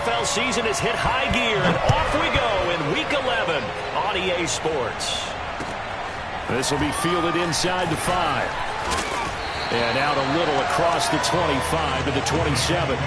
NFL season has hit high gear, and off we go in Week 11 on EA Sports. This will be fielded inside the 5. And out a little across the 25 to the 27.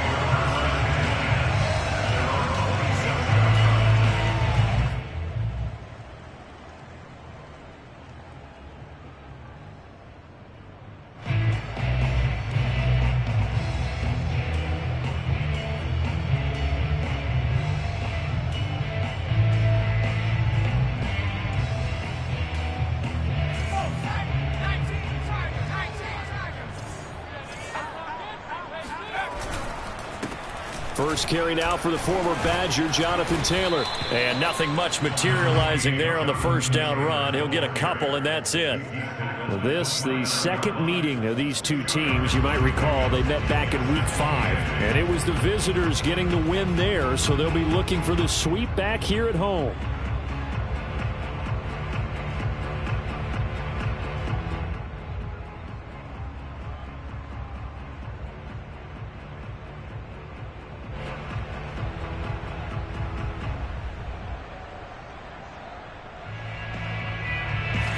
First carry now for the former Badger, Jonathan Taylor. And nothing much materializing there on the first down run. He'll get a couple, and that's it. This, the second meeting of these two teams. You might recall they met back in Week 5. And it was the visitors getting the win there, so they'll be looking for the sweep back here at home.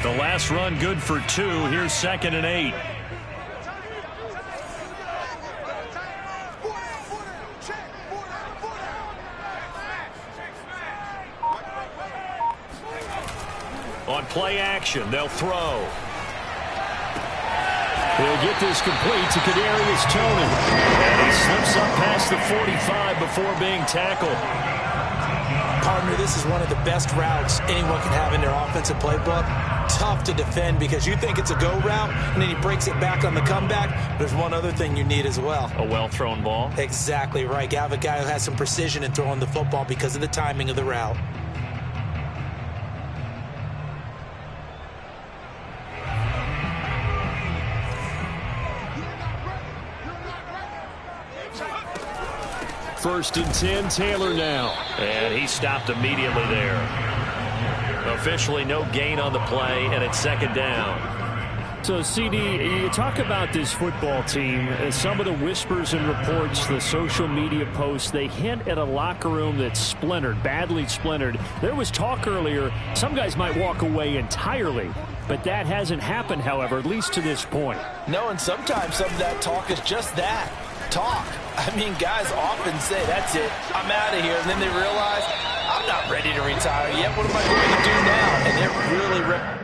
The last run good for 2. Here's 2nd and 8. On play action, they'll throw. He'll get this complete to Kadarius Toney. And he slips up past the 45 before being tackled. Partner, this is one of the best routes anyone can have in their offensive playbook. Tough to defend because you think it's a go route, and then he breaks it back on the comeback. There's one other thing you need as well. A well-thrown ball. Exactly right. You have a guy who has some precision in throwing the football because of the timing of the route. First and 10, Taylor now. And he stopped immediately there. Officially no gain on the play, and it's 2nd down. So, CD, you talk about this football team. Some of the whispers and reports, the social media posts, they hint at a locker room that's splintered, badly splintered. There was talk earlier, some guys might walk away entirely. But that hasn't happened, however, at least to this point. No, and sometimes some of that talk is just that. Talk. I mean, guys often say, that's it, I'm out of here. And then they realize, I'm not ready to retire yet. What am I going to do now? And it really...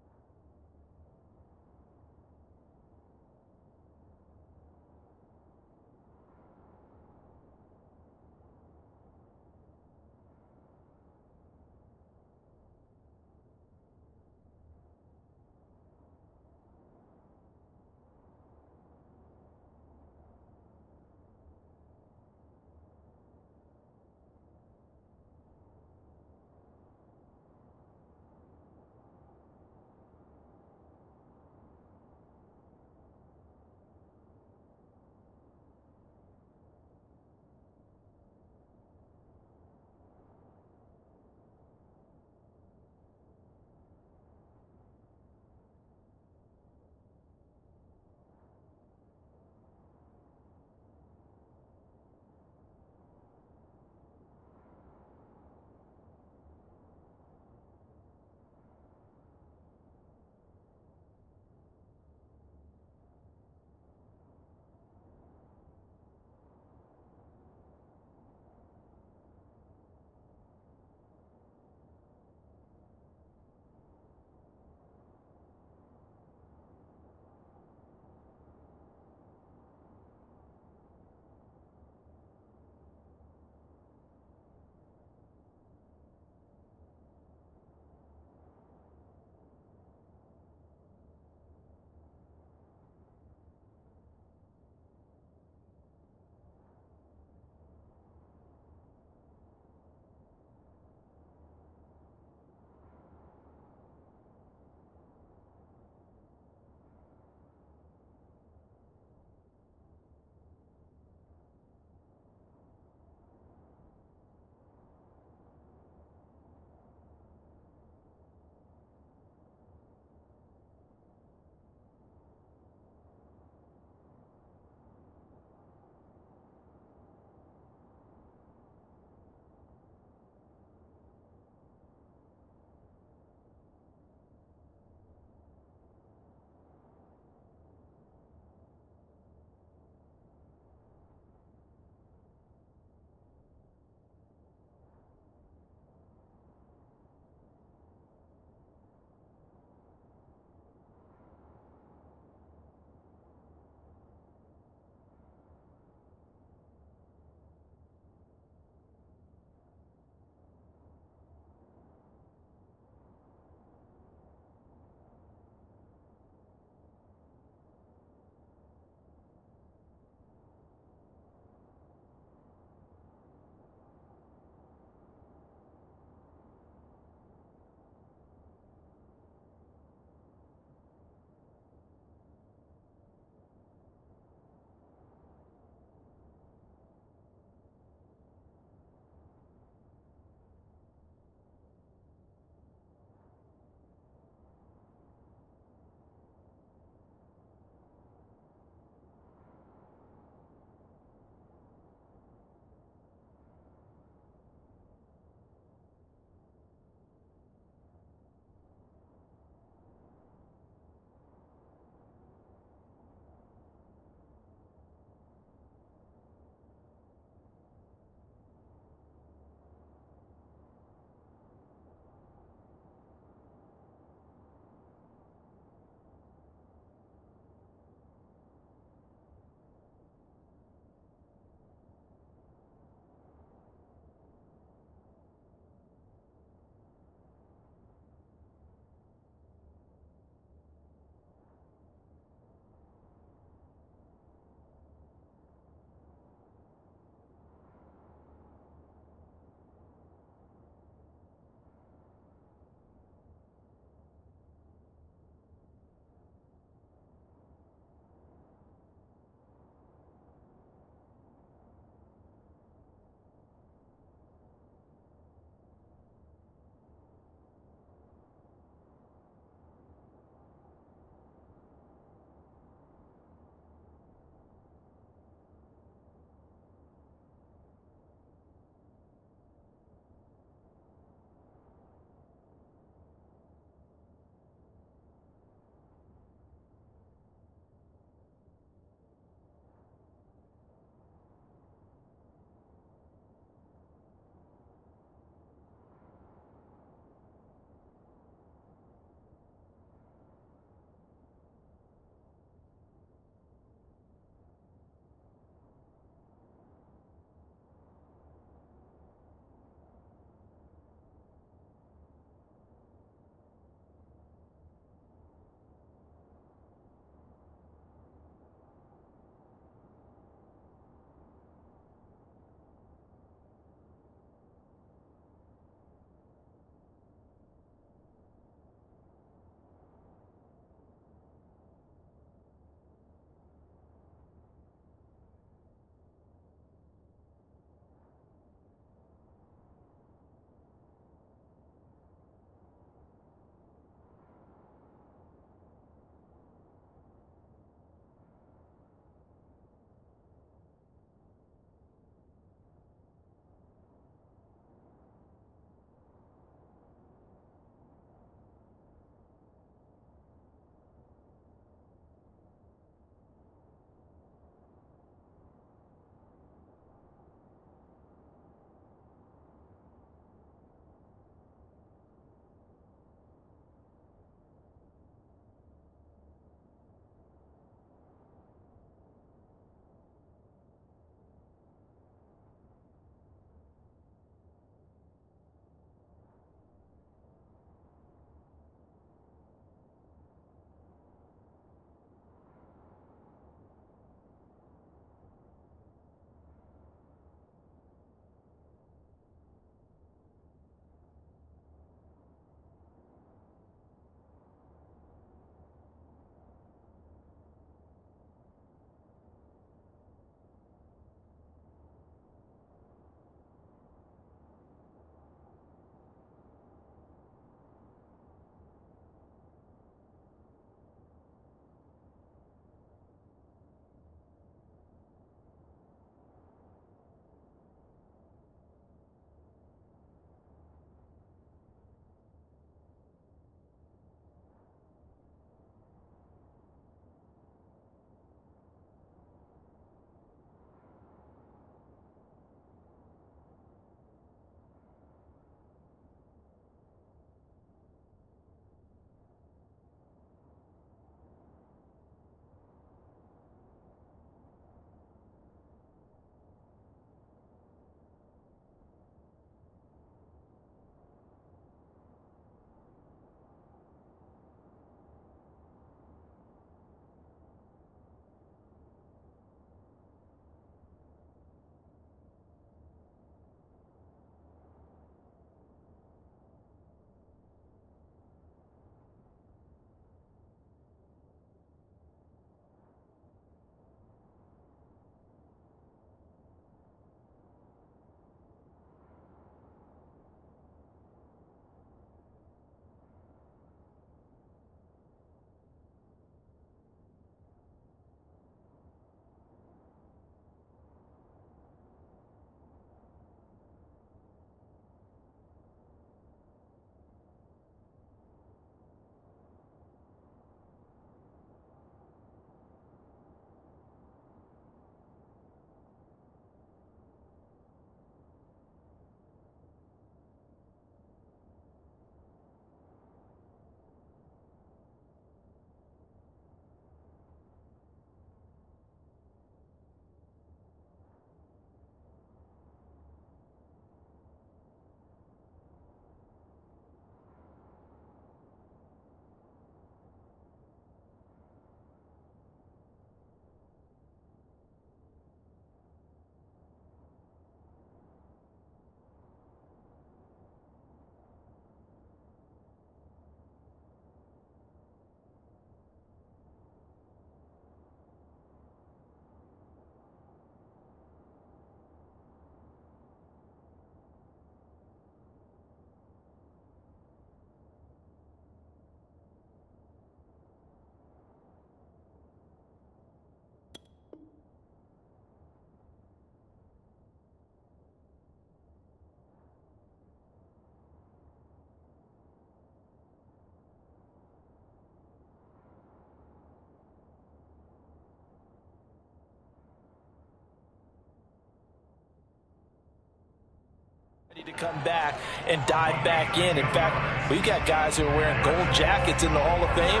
to come back and dive back in. In fact, we got guys who are wearing gold jackets in the Hall of Fame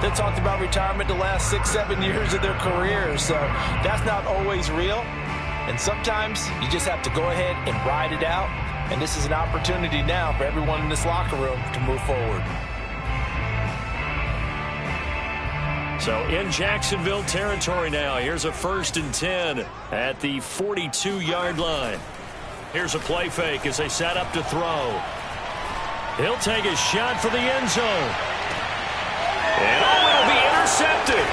that talked about retirement the last 6-7 years of their careers. So that's not always real. And sometimes you just have to go ahead and ride it out. And this is an opportunity now for everyone in this locker room to move forward. So in Jacksonville territory now. Here's a 1st and 10 at the 42-yard line. Here's a play fake as they set up to throw. He'll take a shot for the end zone. And it'll be intercepted.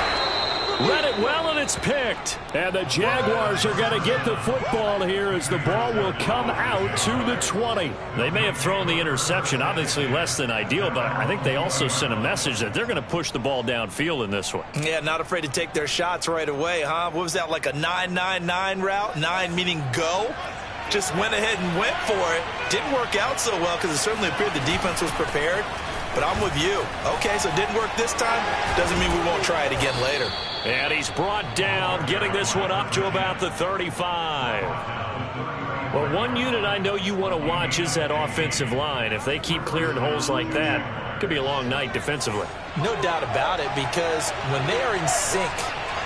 Read it well, and it's picked. And the Jaguars are going to get the football here as the ball will come out to the 20. They may have thrown the interception, obviously less than ideal, but I think they also sent a message that they're going to push the ball downfield in this one. Yeah, not afraid to take their shots right away, huh? What was that, like a 9-9-9 route? 9 meaning go? Just went ahead and went for it. Didn't work out so well because it certainly appeared the defense was prepared. But I'm with you. Okay, so it didn't work this time. Doesn't mean we won't try it again later. And he's brought down, getting this one up to about the 35. Well, one unit I know you want to watch is that offensive line. If they keep clearing holes like that, it could be a long night defensively. No doubt about it, because when they are in sync,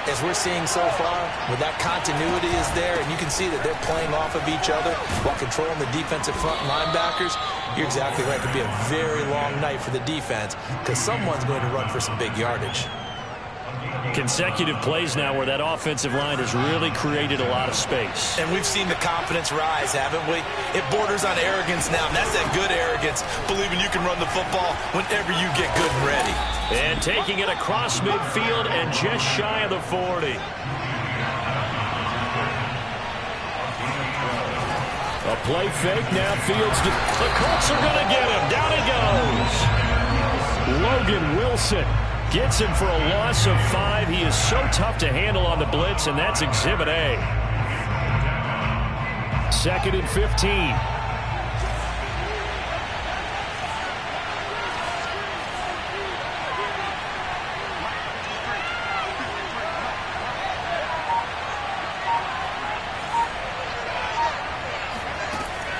as we're seeing so far, when that continuity is there, and you can see that they're playing off of each other while controlling the defensive front linebackers, you're exactly right. It could be a very long night for the defense because someone's going to run for some big yardage. Consecutive plays now where that offensive line has really created a lot of space. And we've seen the confidence rise, haven't we? It borders on arrogance now, and that's that good arrogance, believing you can run the football whenever you get good and ready. And taking it across midfield and just shy of the 40. A play fake now. Fields. The Colts are going to get him. Down he goes. Logan Wilson gets him for a loss of 5. He is so tough to handle on the blitz, and that's Exhibit A. 2nd and 15.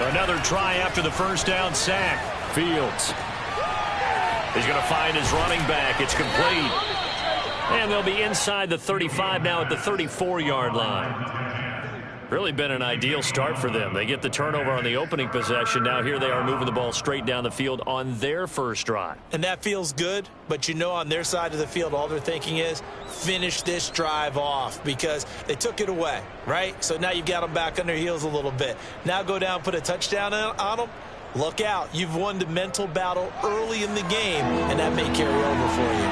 Another try after the first down sack. Fields. He's going to find his running back. It's complete. And they'll be inside the 35 now at the 34-yard line. Really been an ideal start for them. They get the turnover on the opening possession. Now here they are moving the ball straight down the field on their first drive. And that feels good, but you know on their side of the field all they're thinking is finish this drive off because they took it away, right? So now you've got them back on their heels a little bit. Now go down, put a touchdown on them. Look out. You've won the mental battle early in the game, and that may carry over for you.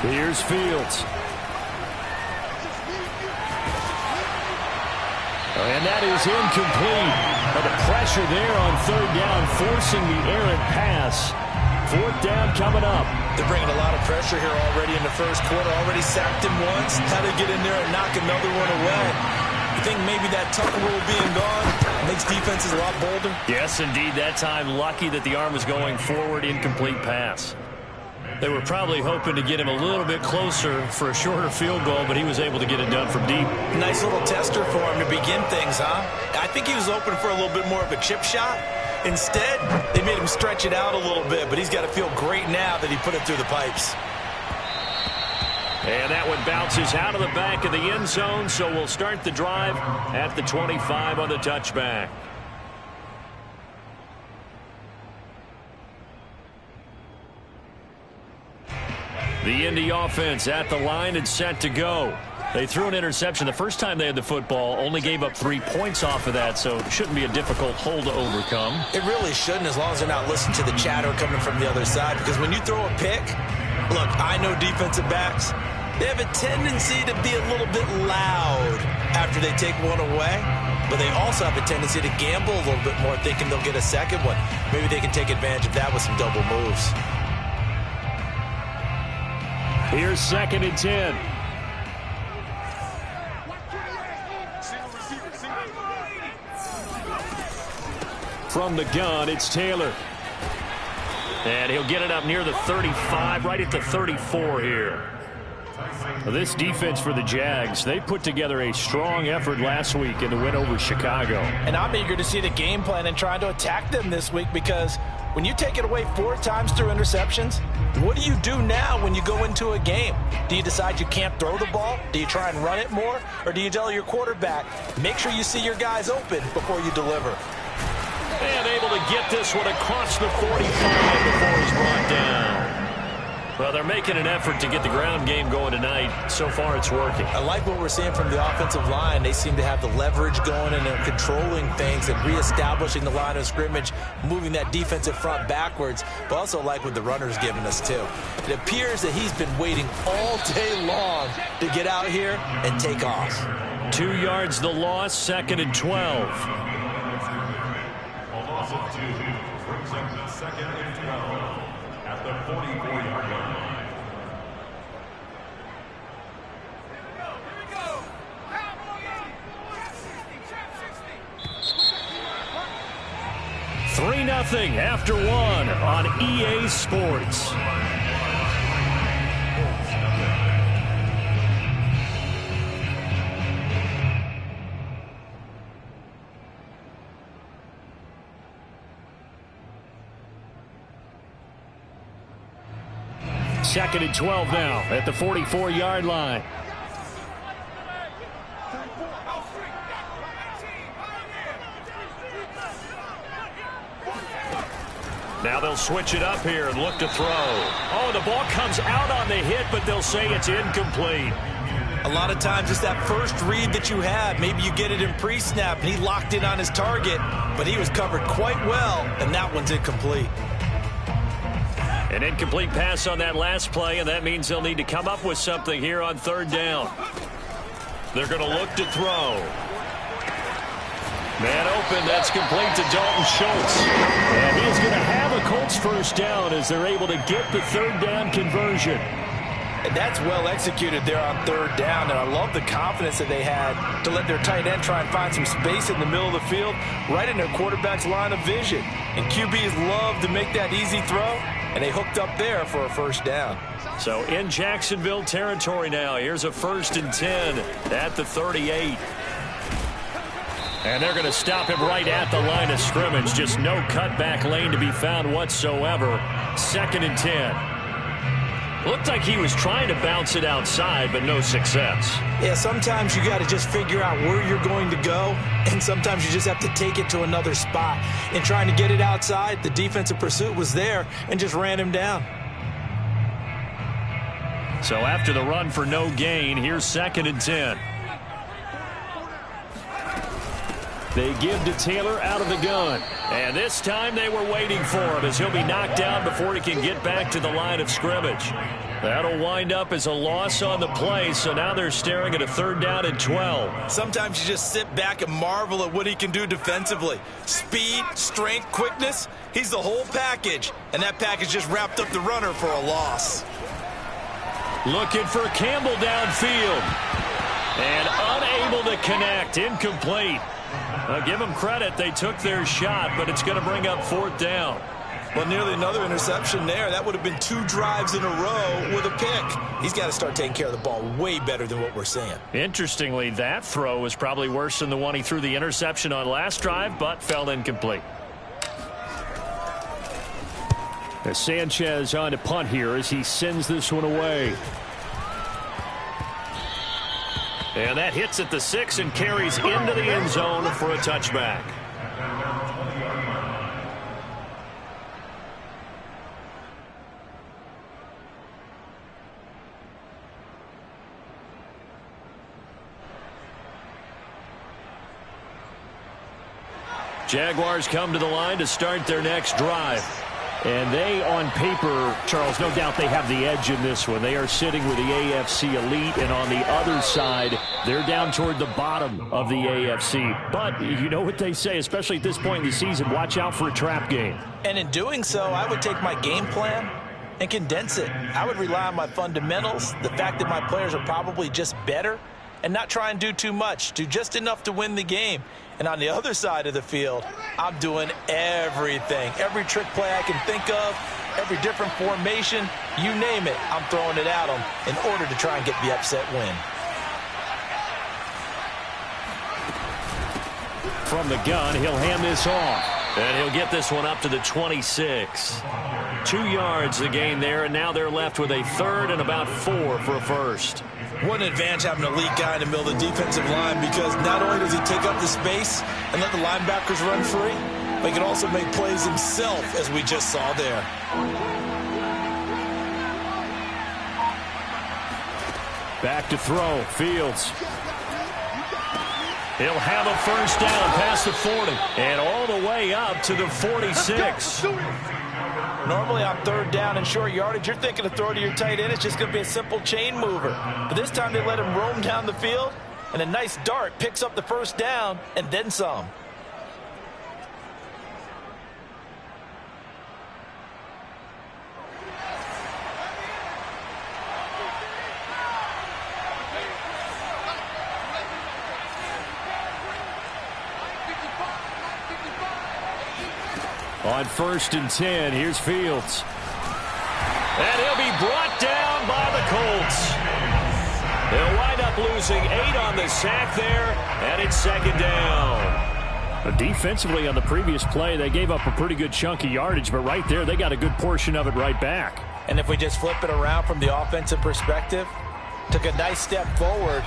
Here's Fields. And that is incomplete. But the pressure there on 3rd down, forcing the errant pass. 4th down coming up. They're bringing a lot of pressure here already in the first quarter. Already sacked him once. How to get in there and knock another one away. You think maybe that Tucker rule being gone makes defenses a lot bolder? Yes, indeed. That time, lucky that the arm was going forward. Incomplete pass. They were probably hoping to get him a little bit closer for a shorter field goal, but he was able to get it done from deep. Nice little tester for him to begin things, huh? I think he was open for a little bit more of a chip shot. Instead, they made him stretch it out a little bit, but he's got to feel great now that he put it through the pipes. And that one bounces out of the back of the end zone, so we'll start the drive at the 25 on the touchback. The Indy offense at the line and set to go. They threw an interception the first time they had the football, only gave up 3 points off of that, so it shouldn't be a difficult hole to overcome. It really shouldn't, as long as they're not listening to the chatter coming from the other side, because when you throw a pick, look, I know defensive backs, they have a tendency to be a little bit loud after they take one away, but they also have a tendency to gamble a little bit more, thinking they'll get a second one. Maybe they can take advantage of that with some double moves. Here's 2nd and 10. From the gun, it's Taylor. And he'll get it up near the 35, right at the 34 here. Well, this defense for the Jags, they put together a strong effort last week in the win over Chicago. And I'm eager to see the game plan and trying to attack them this week, because when you take it away 4 times through interceptions, what do you do now when you go into a game? Do you decide you can't throw the ball? Do you try and run it more? Or do you tell your quarterback, make sure you see your guys open before you deliver? And able to get this one across the 45 before he's brought down. Well, they're making an effort to get the ground game going tonight. So far, it's working. I like what we're seeing from the offensive line. They seem to have the leverage going, and they're controlling things and reestablishing the line of scrimmage, moving that defensive front backwards. But also like what the runner's giving us, too. It appears that he's been waiting all day long to get out here and take off. 2 yards the loss, 2nd and 12. A loss of 2 brings up the 2nd and 12 at the 44-yard line. Three 0 after 1 on EA Sports. Second and 12 now at the 44-yard line. Now they'll switch it up here and look to throw. Oh, the ball comes out on the hit, but they'll say it's incomplete. A lot of times it's that first read that you have. Maybe you get it in pre-snap, and he locked in on his target, but he was covered quite well, and that one's incomplete. An incomplete pass on that last play, and that means they'll need to come up with something here on 3rd down. They're going to look to throw. Man open, that's complete to Dalton Schultz. And he's going to have a Colts first down as they're able to get the 3rd down conversion. And that's well executed there on 3rd down, and I love the confidence that they had to let their tight end try and find some space in the middle of the field, right in their quarterback's line of vision. And QBs love to make that easy throw, and they hooked up there for a first down. So in Jacksonville territory now, here's a 1st and 10 at the 38. And they're going to stop him right at the line of scrimmage. Just no cutback lane to be found whatsoever. 2nd and 10. Looked like he was trying to bounce it outside, but no success. Yeah, sometimes you got to just figure out where you're going to go, and sometimes you just have to take it to another spot. In trying to get it outside, the defensive pursuit was there and just ran him down. So after the run for no gain, here's 2nd and 10. They give to Taylor out of the gun. And this time they were waiting for him as he'll be knocked down before he can get back to the line of scrimmage. That'll wind up as a loss on the play, so now they're staring at a 3rd down and 12. Sometimes you just sit back and marvel at what he can do defensively. Speed, strength, quickness, he's the whole package. And that package just wrapped up the runner for a loss. Looking for Campbell downfield. And unable to connect, incomplete. Give them credit. They took their shot, but it's going to bring up 4th down. Well, nearly another interception there. That would have been 2 drives in a row with a pick. He's got to start taking care of the ball way better than what we're seeing. Interestingly, that throw was probably worse than the one he threw the interception on last drive, but fell incomplete. As Sanchez on to punt here as he sends this one away. And that hits at the 6 and carries into the end zone for a touchback. Jaguars come to the line to start their next drive. And they, on paper, Charles, no doubt they have the edge in this one. They are sitting with the AFC elite, and on the other side, they're down toward the bottom of the AFC. But you know what they say, especially at this point in the season, watch out for a trap game. And in doing so, I would take my game plan and condense it. I would rely on my fundamentals, the fact that my players are probably just better, and not try and do too much, do just enough to win the game. And on the other side of the field, I'm doing everything. Every trick play I can think of, every different formation, you name it, I'm throwing it at them in order to try and get the upset win. From the gun, he'll hand this off. And he'll get this one up to the 26. 2 yards the gain there, and now they're left with a third and about 4 for a first. What an advantage having an elite guy in the middle of the defensive line, because not only does he take up the space and let the linebackers run free, but he can also make plays himself, as we just saw there. Back to throw. Fields. He'll have a first down past the 40 and all the way up to the 46. Normally on third down and short yardage, you're thinking of throw to your tight end. It's just going to be a simple chain mover. But this time they let him roam down the field, and a nice dart picks up the first down and then some. On 1st and 10, here's Fields. And he'll be brought down by the Colts. They'll wind up losing 8 on the sack there, and it's 2nd down. Defensively on the previous play, they gave up a pretty good chunk of yardage, but right there, they got a good portion of it right back. And if we just flip it around from the offensive perspective, took a nice step forward,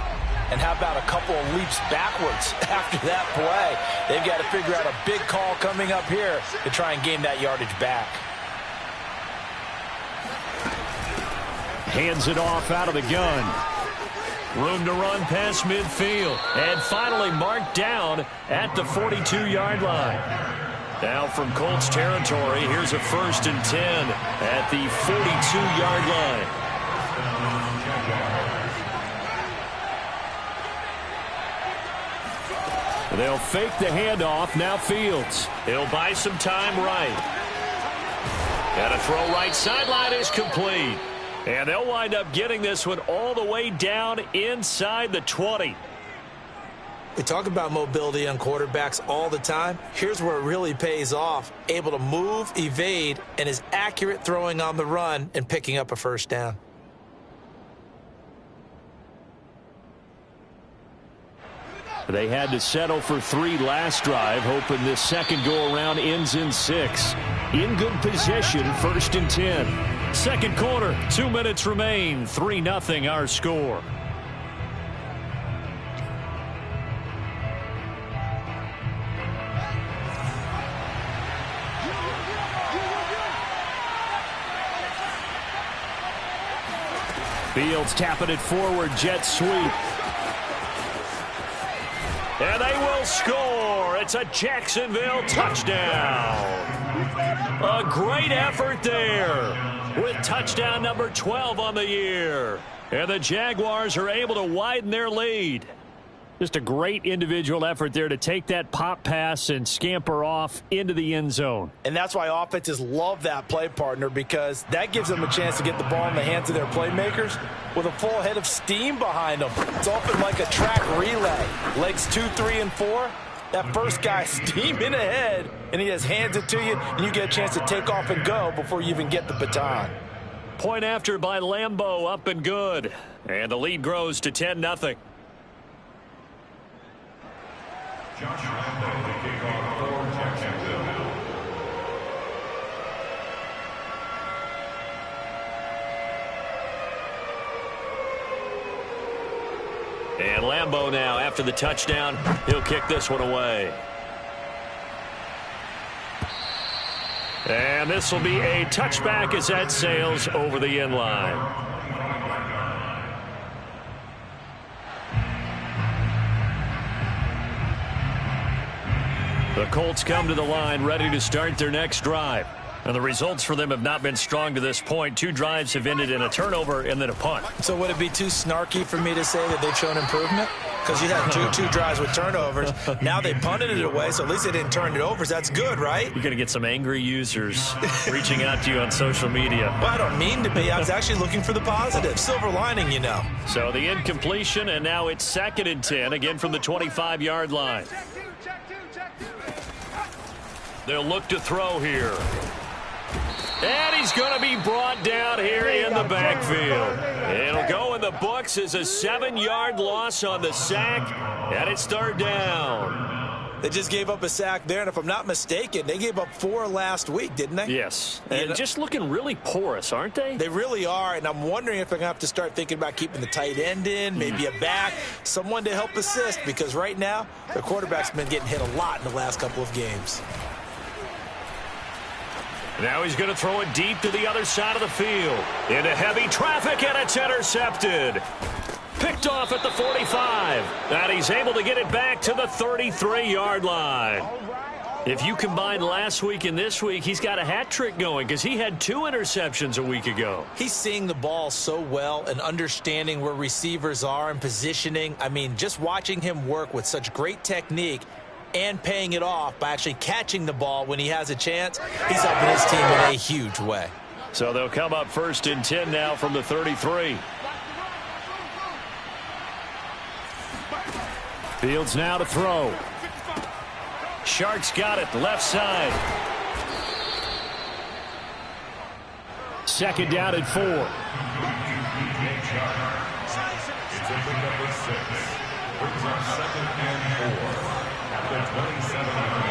and how about a couple of leaps backwards after that play? They've got to figure out a big call coming up here to try and gain that yardage back. Hands it off out of the gun. Room to run past midfield. And finally marked down at the 42-yard line. Now from Colts territory, here's a 1st and 10 at the 42-yard line. They'll fake the handoff. Now Fields. He'll buy some time right. And a throw right sideline is complete. And they'll wind up getting this one all the way down inside the 20. We talk about mobility on quarterbacks all the time. Here's where it really pays off. Able to move, evade, and is accurate throwing on the run and picking up a first down. They had to settle for 3 last drive, hoping this second go-around ends in 6. In good position, 1st and 10. Second quarter, 2 minutes remain. 3-0 our score. Fields tapping it forward, jet sweep. And they will score. It's a Jacksonville touchdown. A great effort there with touchdown number 12 on the year. And the Jaguars are able to widen their lead. Just a great individual effort there to take that pop pass and scamper off into the end zone. And that's why offenses love that play partner, because that gives them a chance to get the ball in the hands of their playmakers with a full head of steam behind them. It's often like a track relay. Legs 2, 3, and 4. That first guy steaming ahead, and he just hands it to you, and you get a chance to take off and go before you even get the baton. Point after by Lambeau, up and good. And the lead grows to 10-0. Josh Lambeau to kick off for Jacksonville. And Lambeau now, after the touchdown, he'll kick this one away. And this will be a touchback as that sails over the end line. The Colts come to the line ready to start their next drive. And the results for them have not been strong to this point. 2 drives have ended in a turnover and then a punt. So would it be too snarky for me to say that they've shown improvement? Because you had two drives with turnovers. Now they punted it away, so at least they didn't turn it over. So that's good, right? You're going to get some angry users reaching out to you on social media. Well, I don't mean to be. I was actually looking for the positive. Silver lining, you know. So the incompletion, and now it's 2nd and 10, again from the 25-yard line. They'll look to throw here. And he's going to be brought down here in the backfield. It'll go in the books as a 7-yard loss on the sack, and it's third down. They just gave up a sack there, and if I'm not mistaken, they gave up 4 last week, didn't they? Yes, and just looking really porous, aren't they? They really are, and I'm wondering if they're going to have to start thinking about keeping the tight end in, maybe a back, someone to help assist, because right now, their quarterback's been getting hit a lot in the last couple of games. Now he's going to throw it deep to the other side of the field. Into heavy traffic, and it's intercepted. Picked off at the 45. And he's able to get it back to the 33-yard line. If you combine last week and this week, he's got a hat trick going because he had 2 interceptions a week ago. He's seeing the ball so well and understanding where receivers are and positioning. I mean, just watching him work with such great technique and paying it off by actually catching the ball when he has a chance, he's helping his team in a huge way. So they'll come up 1st and 10 now from the 33. Fields now to throw. Sharks got it, left side. 2nd down and 4. It's a pickup of 6. Brings up 2nd and 4. At the 27-yard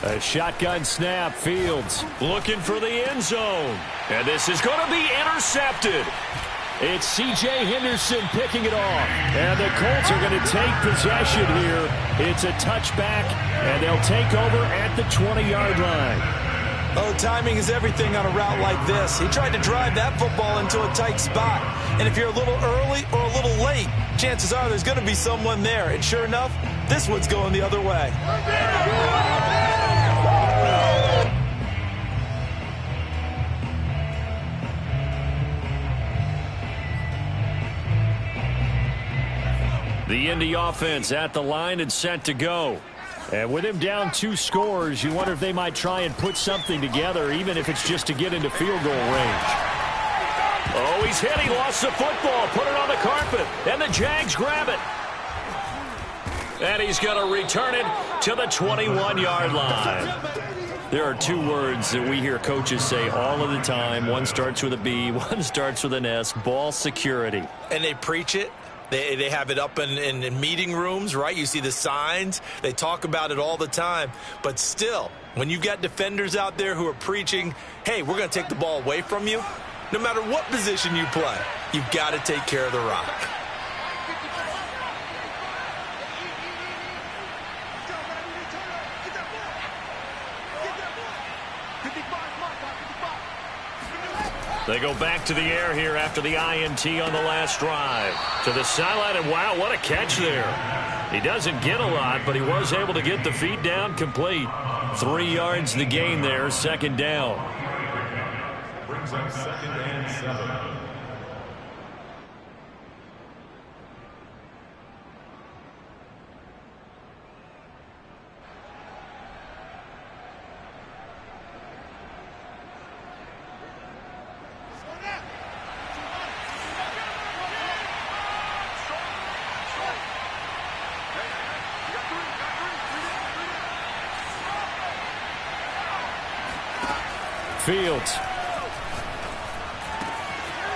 line. A shotgun snap. Fields looking for the end zone. And this is going to be intercepted. It's C.J. Henderson picking it off. And the Colts are going to take possession here. It's a touchback, and they'll take over at the 20-yard line. Oh, timing is everything on a route like this. He tried to drive that football into a tight spot. And if you're a little early or a little late, chances are there's going to be someone there. And sure enough, this one's going the other way. The Indy offense at the line and set to go. And with him down 2 scores, you wonder if they might try and put something together, even if it's just to get into field goal range. Oh, he's hit. He lost the football. Put it on the carpet. And the Jags grab it. And he's going to return it to the 21-yard line. There are 2 words that we hear coaches say all of the time. One starts with a B, one starts with an S. Ball security. And they preach it. They have it up in meeting rooms, right? You see the signs. They talk about it all the time. But still, when you've got defenders out there who are preaching, hey, we're going to take the ball away from you, no matter what position you play, you've got to take care of the rock. They go back to the air here after the INT on the last drive. To the sideline, and wow, what a catch there. He doesn't get a lot, but he was able to get the feet down complete. 3 yards the gain there, 2nd down. Brings up 2nd and 7. Fields.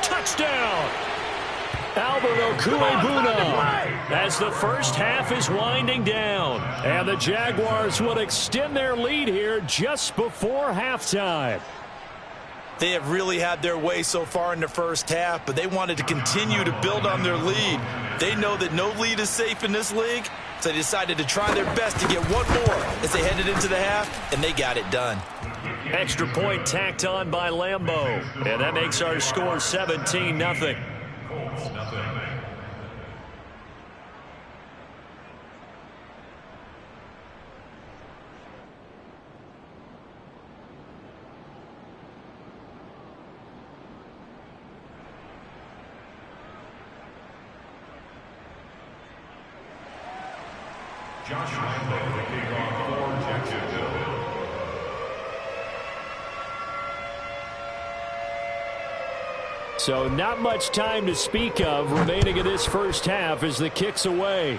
Touchdown! Albert Okwuegbunam as the first half is winding down. And the Jaguars would extend their lead here just before halftime. They have really had their way so far in the first half, but they wanted to continue to build on their lead. They know that no lead is safe in this league, so they decided to try their best to get one more as they headed into the half, and they got it done. Extra point tacked on by Lambeau. And that makes our score 17-0. Colts, nothing. Josh Lambeau, the kickoff for Jacksonville. So not much time to speak of remaining in this first half as the kick's away.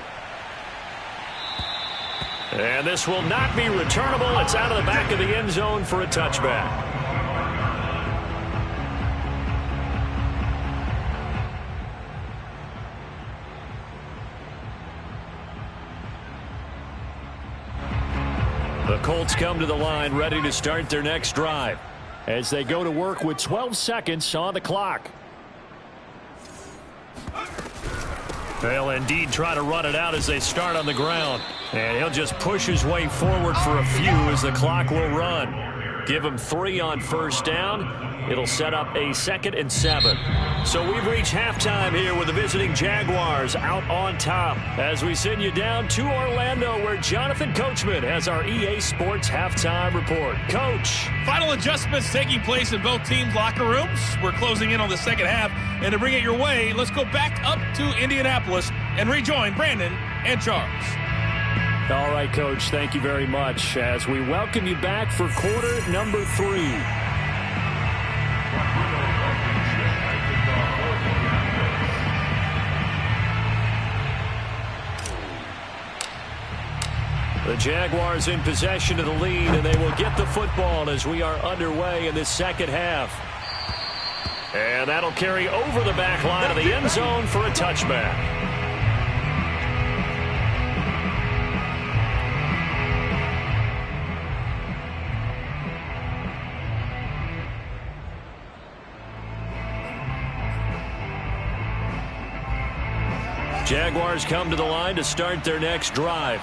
And this will not be returnable. It's out of the back of the end zone for a touchback. The Colts come to the line ready to start their next drive as they go to work with 12 seconds on the clock. They'll indeed try to run it out as they start on the ground. And he'll just push his way forward for a few as the clock will run. Give him 3 on first down. It'll set up a 2nd and 7. So we've reached halftime here with the visiting Jaguars out on top as we send you down to Orlando where Jonathan Coachman has our EA Sports halftime report. Coach. Final adjustments taking place in both teams' locker rooms. We're closing in on the second half. And to bring it your way, let's go back up to Indianapolis and rejoin Brandon and Charles. All right, Coach, thank you very much as we welcome you back for quarter number 3. The Jaguars in possession of the lead, and they will get the football as we are underway in this second half. And that'll carry over the back line of the end zone for a touchback. Jaguars come to the line to start their next drive.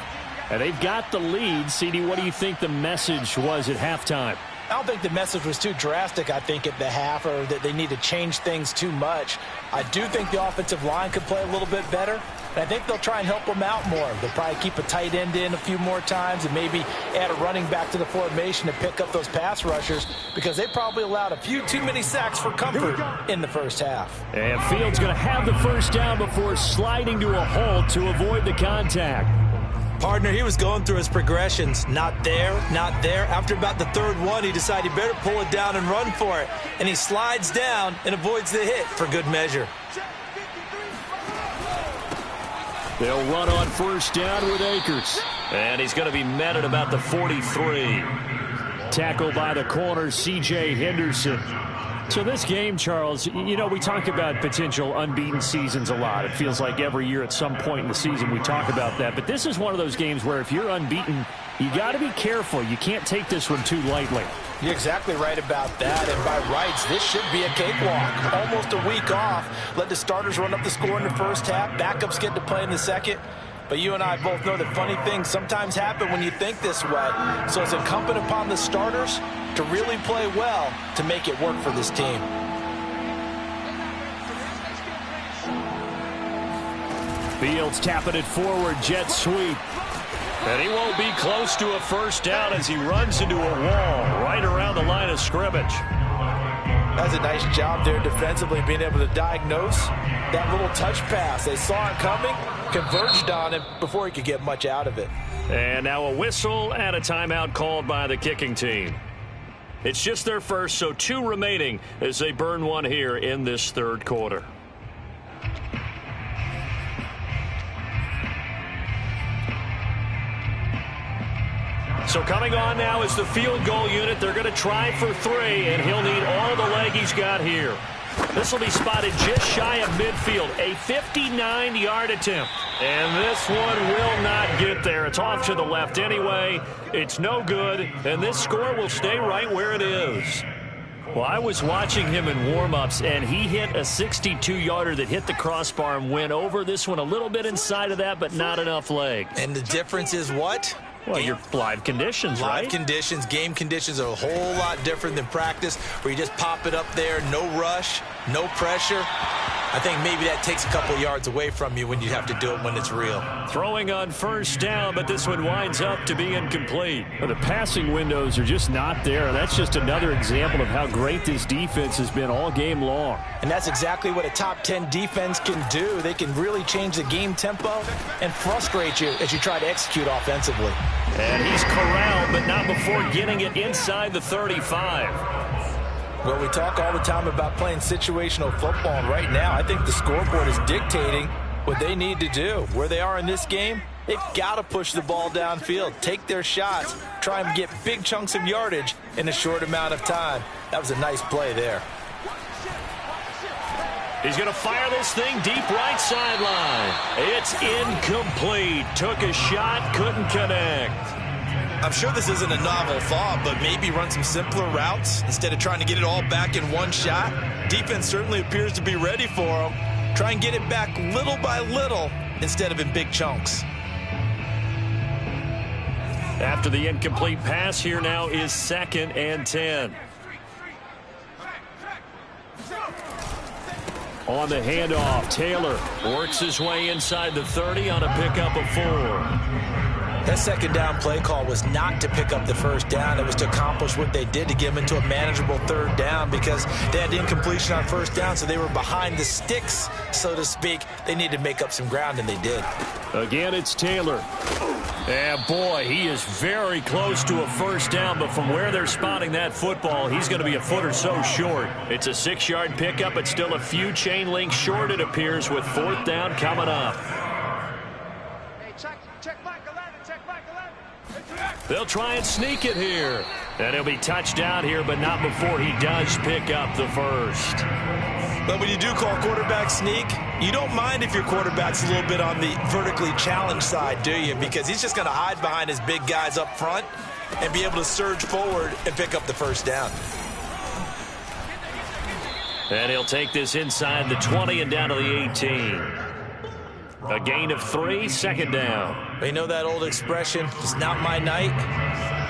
And they've got the lead. CD, what do you think the message was at halftime? I don't think the message was too drastic, I think, at the half, or that they need to change things too much. I do think the offensive line could play a little bit better, and I think they'll try and help them out more. They'll probably keep a tight end in a few more times and maybe add a running back to the formation to pick up those pass rushers because they probably allowed a few too many sacks for comfort in the first half. And Fields going to have the first down before sliding to a halt to avoid the contact. Partner, he was going through his progressions. Not there, not there. After about the third one, he decided he better pull it down and run for it. And he slides down and avoids the hit for good measure. They'll run on first down with Akers. And he's going to be met at about the 43. Tackled by the corner, C.J. Henderson. So this game, Charles, you know, we talk about potential unbeaten seasons a lot. It feels like every year at some point in the season we talk about that. But this is one of those games where if you're unbeaten, you got to be careful. You can't take this one too lightly. You're exactly right about that. And by rights, this should be a cakewalk. Almost a week off. Let the starters run up the score in the first half. Backups get to play in the second. But you and I both know that funny things sometimes happen when you think this way. So it's incumbent upon the starters to really play well to make it work for this team. Fields tapping it forward, jet sweep. And he won't be close to a first down as he runs into a wall right around the line of scrimmage. That's a nice job there defensively, being able to diagnose that little touch pass. They saw it coming, converged on it before he could get much out of it. And now a whistle and a timeout called by the kicking team. It's just their first, so 2 remaining as they burn one here in this third quarter. So coming on now is the field goal unit. They're going to try for 3, and he'll need all the leg he's got here. This will be spotted just shy of midfield, a 59-yard attempt. And this one will not get there. It's off to the left anyway. It's no good, and this score will stay right where it is. Well, I was watching him in warm-ups, and he hit a 62-yarder that hit the crossbar and went over. This one a little bit inside of that, but not enough leg. And the difference is what? Well, your live conditions, right? Live conditions, game conditions are a whole lot different than practice where you just pop it up there, no rush, no pressure. I think maybe that takes a couple yards away from you when you have to do it when it's real. Throwing on first down, but this one winds up to be incomplete. Well, the passing windows are just not there. That's just another example of how great this defense has been all game long. And that's exactly what a top 10 defense can do. They can really change the game tempo and frustrate you as you try to execute offensively. And he's corralled, but not before getting it inside the 35. Well, we talk all the time about playing situational football, and right now I think the scoreboard is dictating what they need to do. Where they are in this game, they've got to push the ball downfield, take their shots, try and get big chunks of yardage in a short amount of time. That was a nice play there. He's going to fire this thing deep right sideline. It's incomplete. Took a shot, couldn't connect. I'm sure this isn't a novel thought, but maybe run some simpler routes instead of trying to get it all back in one shot. Defense certainly appears to be ready for him. Try and get it back little by little instead of in big chunks. After the incomplete pass, here now is 2nd and 10. On the handoff, Taylor works his way inside the 30 on a pickup of 4. That second down play call was not to pick up the first down. It was to accomplish what they did to get them into a manageable 3rd down because they had incompletion on 1st down, so they were behind the sticks, so to speak. They needed to make up some ground, and they did. Again, it's Taylor. And, boy, he is very close to a 1st down, but from where they're spotting that football, he's going to be a foot or so short. It's a 6-yard pickup, but still a few chain links short, it appears, with 4th down coming up. They'll try and sneak it here. And he'll be touchdown here, but not before he does pick up the 1st. But when you do call quarterback sneak, you don't mind if your quarterback's a little bit on the vertically challenged side, do you? Because he's just going to hide behind his big guys up front and be able to surge forward and pick up the 1st down. And he'll take this inside the 20 and down to the 18. A gain of 3, 2nd down. You know that old expression, it's not my night?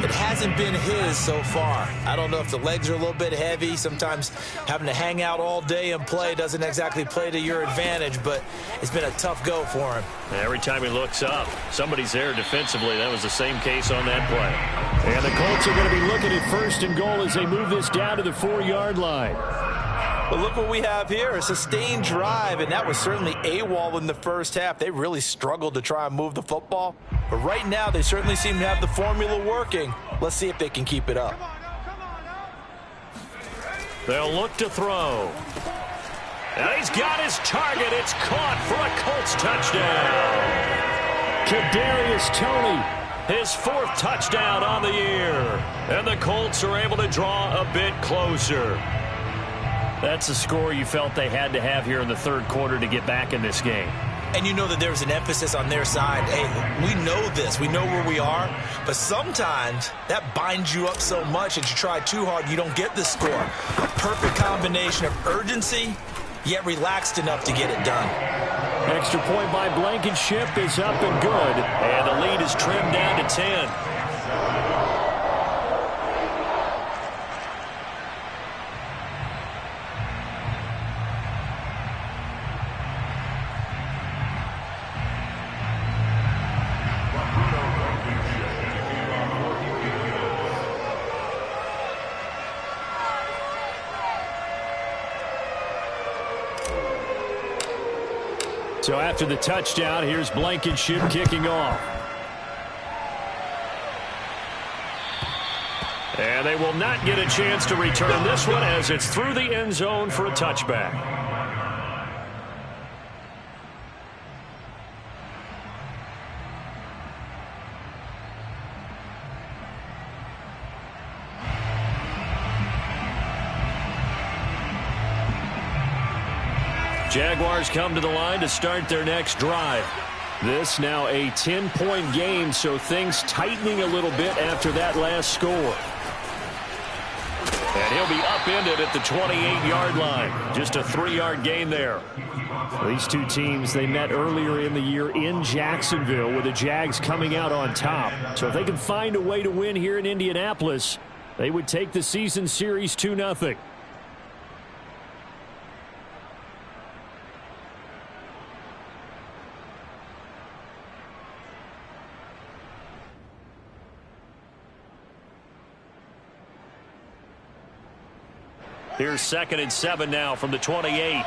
It hasn't been his so far. I don't know if the legs are a little bit heavy. Sometimes having to hang out all day and play doesn't exactly play to your advantage, but it's been a tough go for him. Every time he looks up, somebody's there defensively. That was the same case on that play. And the Colts are going to be looking at 1st and goal as they move this down to the 4-yard line. But look what we have here, a sustained drive, and that was certainly AWOL in the 1st half. They really struggled to try and move the football. But right now, they certainly seem to have the formula working. Let's see if they can keep it up. They'll look to throw. And he's got his target. It's caught for a Colts touchdown. Kadarius Toney, his 4th touchdown on the year. And the Colts are able to draw a bit closer. That's a score you felt they had to have here in the 3rd quarter to get back in this game. And you know that there's an emphasis on their side. Hey, we know this. We know where we are. But sometimes that binds you up so much that you try too hard, you don't get the score. A perfect combination of urgency, yet relaxed enough to get it done. Extra point by Blankenship is up and good. And the lead is trimmed down to 10. So after the touchdown, here's Blankenship kicking off. And they will not get a chance to return this one as it's through the end zone for a touchback. Jaguars come to the line to start their next drive. This now a 10-point game, so things tightening a little bit after that last score. And he'll be upended at the 28-yard line. Just a 3-yard gain there. These two teams, they met earlier in the year in Jacksonville with the Jags coming out on top. So if they can find a way to win here in Indianapolis, they would take the season series 2-0. Here's 2nd and 7 now from the 28.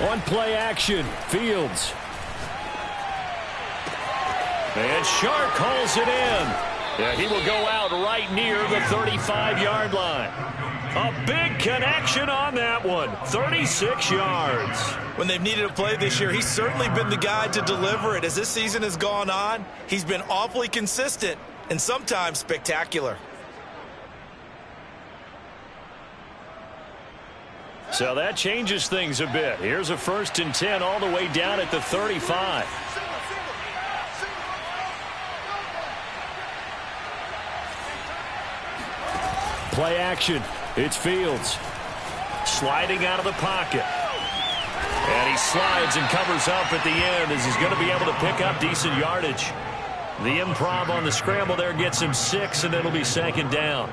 On play action, Fields. And Shark calls it in. Yeah, he will go out right near the 35-yard line. A big connection on that one. 36 yards. When they've needed a play this year, he's certainly been the guy to deliver it. As this season has gone on, he's been awfully consistent and sometimes spectacular. So that changes things a bit. Here's a 1st and 10 all the way down at the 35. Play action. It's Fields. Sliding out of the pocket. And he slides and covers up at the end as he's going to be able to pick up decent yardage. The improv on the scramble there gets him 6, and it'll be 2nd down.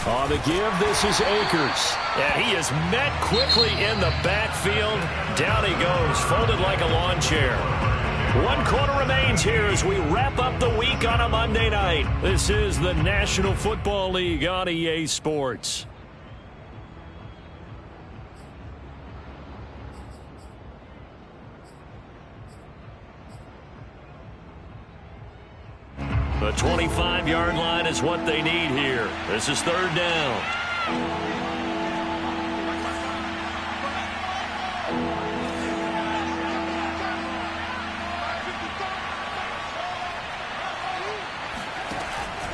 On the give, this is Akers. And he is met quickly in the backfield. Down he goes, folded like a lawn chair. 1 quarter remains here as we wrap up the week on a Monday night. This is the National Football League on EA Sports. The 25-yard line is what they need here. This is 3rd down.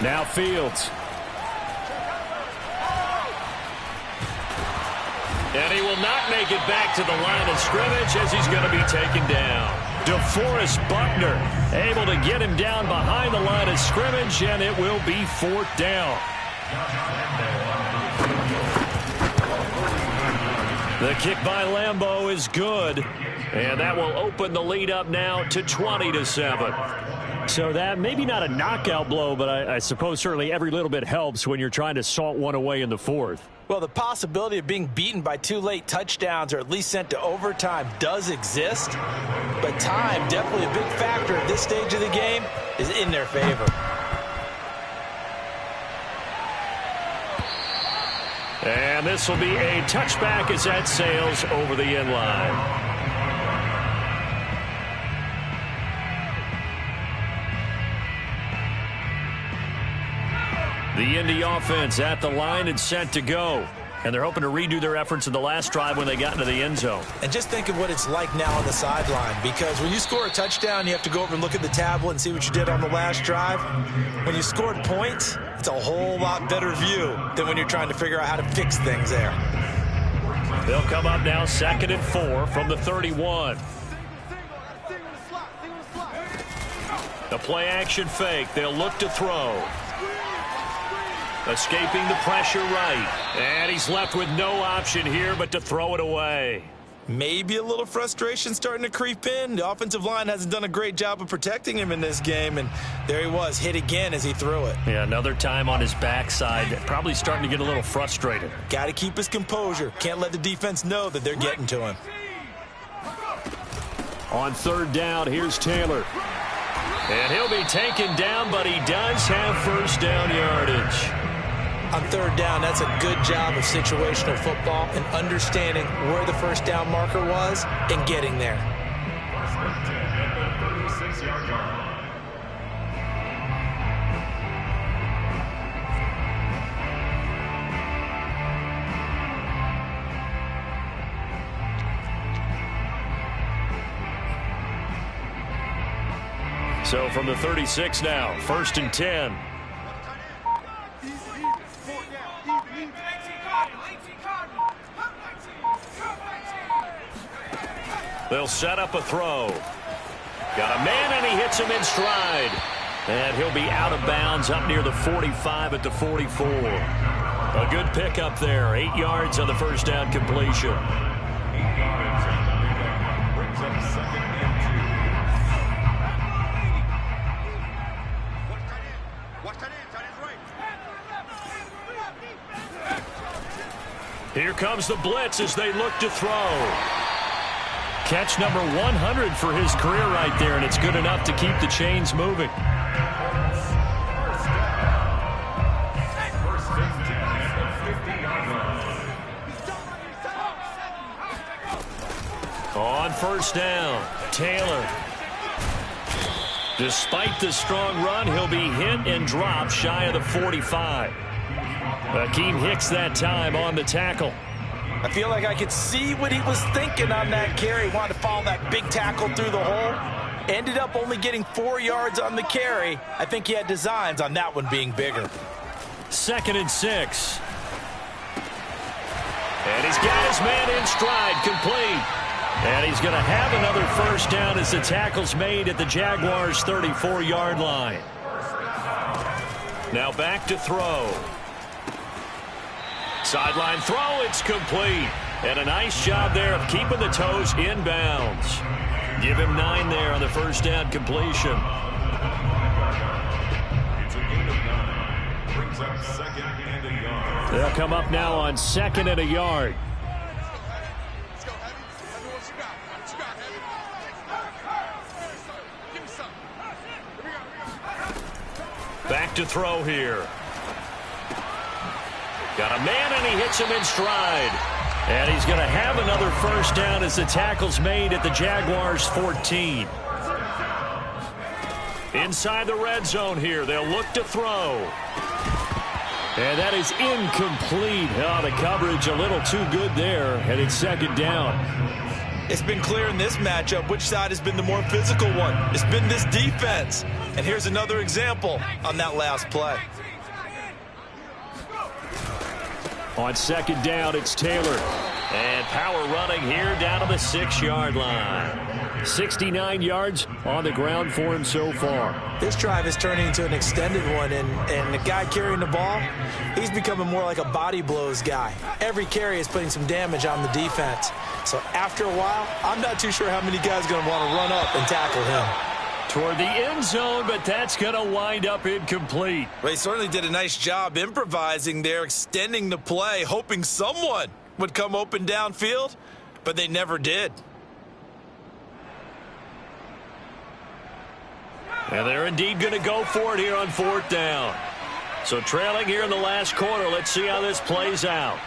Now Fields. And he will not make it back to the line of scrimmage as he's going to be taken down. DeForest Buckner able to get him down behind the line of scrimmage, and it will be 4th down. The kick by Lambeau is good, and that will open the lead up now to 20-7. So that maybe not a knockout blow, but I suppose certainly every little bit helps when you're trying to salt one away in the 4th. Well, the possibility of being beaten by 2 late touchdowns or at least sent to overtime does exist. But time, definitely a big factor at this stage of the game, is in their favor. And this will be a touchback as that sails over the end line. The Indy offense at the line and set to go. And they're hoping to redo their efforts in the last drive when they got into the end zone. And just think of what it's like now on the sideline, because when you score a touchdown, you have to go over and look at the tablet and see what you did on the last drive. When you scored points, it's a whole lot better view than when you're trying to figure out how to fix things there. They'll come up now 2nd and 4 from the 31. The play action fake. They'll look to throw. Escaping the pressure right. And he's left with no option here but to throw it away. Maybe a little frustration starting to creep in. The offensive line hasn't done a great job of protecting him in this game, and there he was, hit again as he threw it. Yeah, another time on his backside. Probably starting to get a little frustrated. Got to keep his composure. Can't let the defense know that they're getting to him. On 3rd down, here's Taylor. And he'll be taken down, but he does have 1st down yardage. On 3rd down, that's a good job of situational football and understanding where the 1st down marker was and getting there. So from the 36 now, 1st and 10. They'll set up a throw. Got a man, and he hits him in stride. And he'll be out of bounds up near the 45 at the 44. A good pickup there. 8 yards on the 1st down completion. 8 yards on the pickup brings up 2nd and 2. Here comes the blitz as they look to throw. Catch number 100 for his career right there, and it's good enough to keep the chains moving. On first down, Taylor. Despite the strong run, he'll be hit and dropped shy of the 45. Akeem Hicks that time on the tackle. I feel like I could see what he was thinking on that carry. He wanted to follow that big tackle through the hole. Ended up only getting 4 yards on the carry. I think he had designs on that one being bigger. 2nd and 6. And he's got his man in stride, complete. And he's going to have another first down as the tackle's made at the Jaguars' 34-yard line. Now back to throw. Sideline throw, it's complete. And a nice job there of keeping the toes inbounds. Give him 9 there on the first down completion. It's a gain of 9. Brings up 2nd and a yard. They'll come up now on 2nd and a yard. Back to throw here. Got a man, and he hits him in stride. And he's going to have another first down as the tackle's made at the Jaguars' 14. Inside the red zone here. They'll look to throw. And that is incomplete. Oh, the coverage a little too good there, and it's 2nd down. It's been clear in this matchup which side has been the more physical one. It's been this defense. And here's another example on that last play. On 2nd down, it's Taylor. And power running here down to the 6-yard line. 69 yards on the ground for him so far. This drive is turning into an extended one, and the guy carrying the ball, he's becoming more like a body blows guy. Every carry is putting some damage on the defense. So after a while, I'm not too sure how many guys are going to want to run up and tackle him. Toward the end zone, but that's going to wind up incomplete. Well, he certainly did a nice job improvising there, extending the play, hoping someone would come open downfield, but they never did. And they're indeed going to go for it here on 4th down. So trailing here in the last quarter, let's see how this plays out.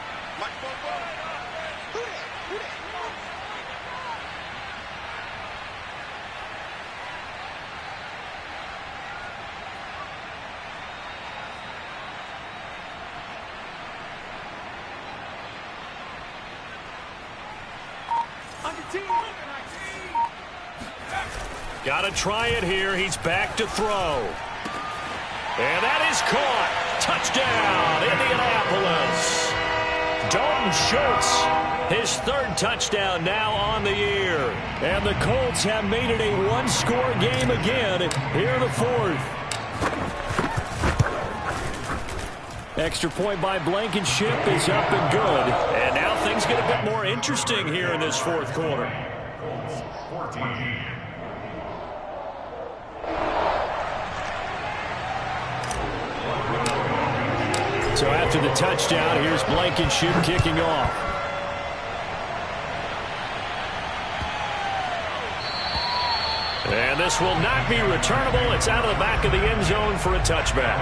Got to try it here. He's back to throw. And that is caught. Touchdown, Indianapolis. Dalton Schultz, his 3rd touchdown now on the year. And the Colts have made it a one-score game again here in the 4th. Extra point by Blankenship is up and good. And now things get a bit more interesting here in this 4th quarter. Colts 14. So after the touchdown, here's Blankenship kicking off. And this will not be returnable. It's out of the back of the end zone for a touchback.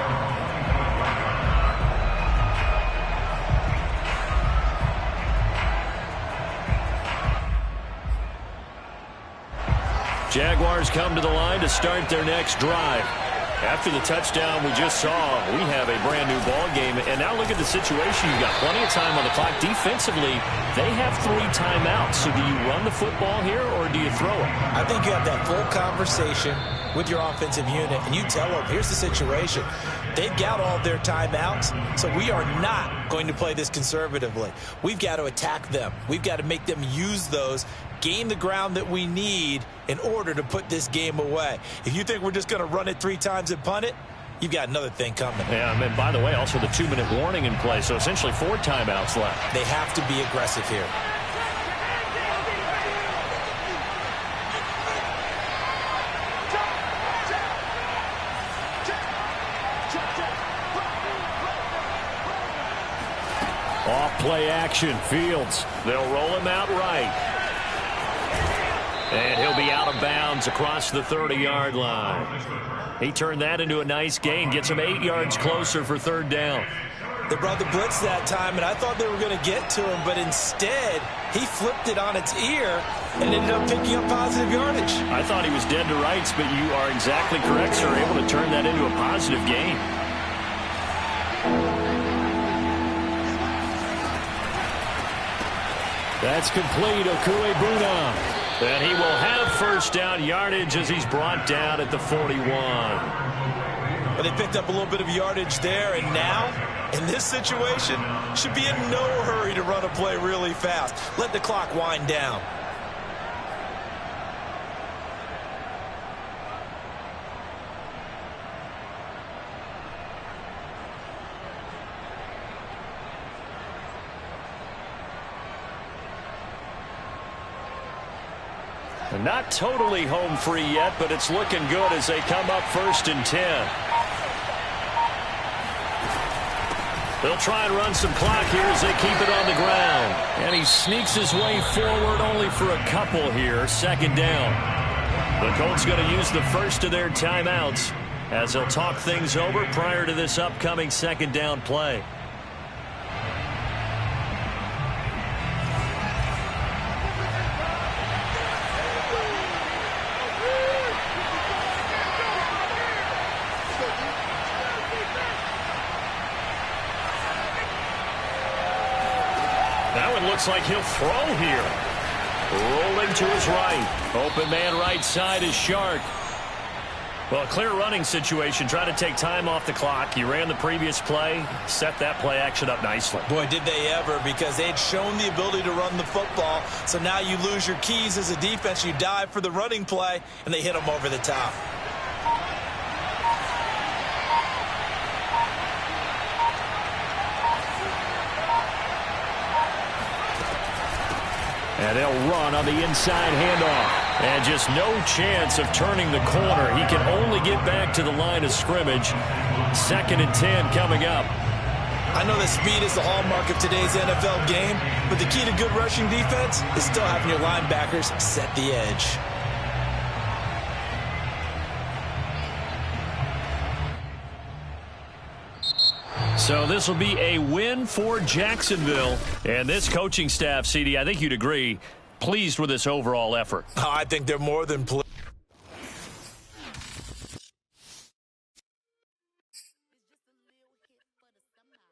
Jaguars come to the line to start their next drive. After the touchdown we just saw, we have a brand new ball game. And now look at the situation. You've got plenty of time on the clock. Defensively, they have 3 timeouts. So do you run the football here or do you throw it? I think you have that full conversation with your offensive unit, and you tell them, here's the situation. They've got all their timeouts, so we are not going to play this conservatively. We've got to attack them. We've got to make them use those, gain the ground that we need in order to put this game away. If you think we're just going to run it 3 times and punt it, you've got another thing coming. Yeah, and by the way, also the 2-minute warning in play, so essentially 4 timeouts left. They have to be aggressive here. Off play action, Fields. They'll roll him out right. And he'll be out of bounds across the 30-yard line. He turned that into a nice gain, gets him 8 yards closer for third down. They brought the blitz that time, and I thought they were going to get to him, but instead, he flipped it on its ear and ended up picking up positive yardage. I thought he was dead to rights, but you are exactly correct, sir. Able to turn that into a positive gain. That's complete. Okuebuna. And he will have first down yardage as he's brought down at the 41. But they picked up a little bit of yardage there, and now, in this situation, should be in no hurry to run a play really fast. Let the clock wind down. Not totally home free yet, but it's looking good as they come up 1st and 10. They'll try and run some clock here as they keep it on the ground. And he sneaks his way forward only for a couple here. 2nd down. The Colts going to use the first of their timeouts as they'll talk things over prior to this upcoming 2nd down play. Looks like he'll throw here. Rolling to his right. Open man right side is Shark. Well, a clear running situation. Trying to take time off the clock. He ran the previous play. Set that play action up nicely. Boy, did they ever, because they'd shown the ability to run the football. So now you lose your keys as a defense. You dive for the running play, and they hit him over the top. And they'll run on the inside handoff. And just no chance of turning the corner. He can only get back to the line of scrimmage. 2nd and 10 coming up. I know that speed is the hallmark of today's NFL game, but the key to good rushing defense is still having your linebackers set the edge. So this will be a win for Jacksonville. And this coaching staff, CD, I think you'd agree, pleased with this overall effort. I think they're more than pleased.